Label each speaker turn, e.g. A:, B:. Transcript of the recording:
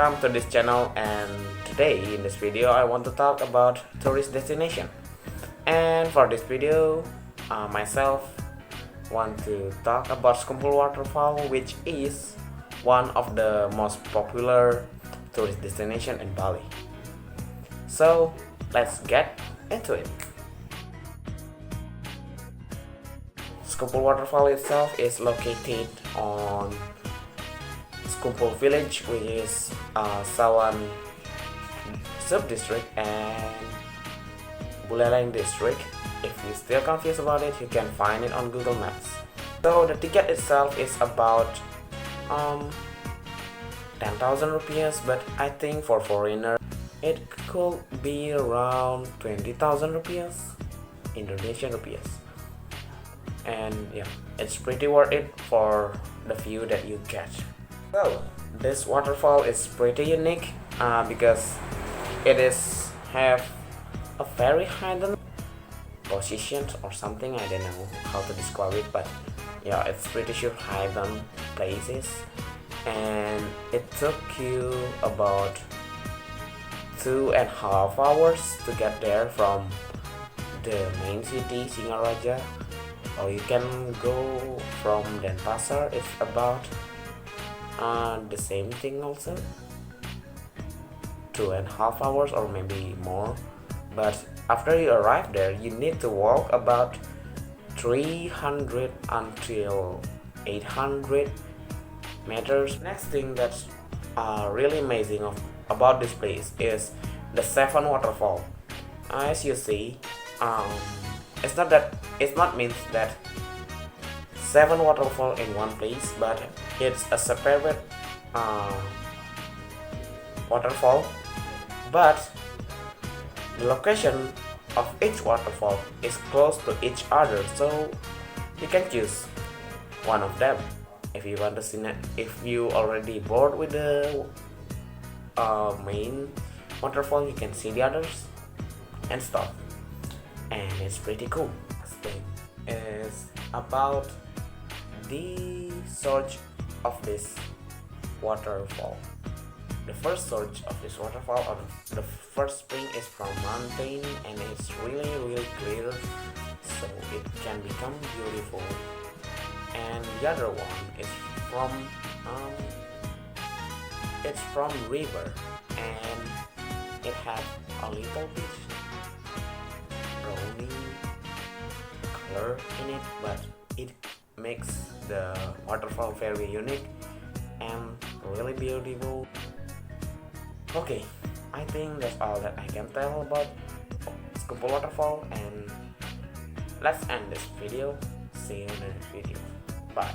A: welcome to this channel, and today in this video I want to talk about tourist destination. And for this video, myself want to talk about Sekumpul Waterfall, which is one of the most popular tourist destination in Bali. So let's get into it. Sekumpul Waterfall itself is located on Sekumpul village, which is Sawan sub-district and Buleleng district. If you're still confused about it, you can find it on Google Maps. So the ticket itself is about 10,000 rupiahs, but I think for foreigner it could be around 20,000 rupiahs, Indonesian rupiahs. And yeah, it's pretty worth it for the view that you get. So this waterfall is pretty unique because it have a very hidden position or something. I don't know how to describe it, but yeah, it's pretty sure hidden places, and it took you about 2.5 hours to get there from the main city Singaraja, or you can go from Denpasar. It's about the same thing also, 2.5 hours or maybe more. But after you arrive there, you need to walk about 300 until 800 meters. Next thing that's really amazing about this place is the 7 waterfall. As you see, it's not means that 7 waterfall in one place, but it's a separate waterfall, but the location of each waterfall is close to each other, so you can choose one of them if you want to see it. If you already bored with the main waterfall, you can see the others and stop, and it's pretty cool. Next thing is about the source of this waterfall. The first source of this waterfall, or the first spring, is from mountain, and it's really clear, so it can become beautiful. And the other one is from river, and it has a little bit brownie color in it, but it makes the waterfall very unique and really beautiful. Okay, I think that's all that I can tell about Sekumpul Waterfall, and let's end this video. See you in the next video. Bye.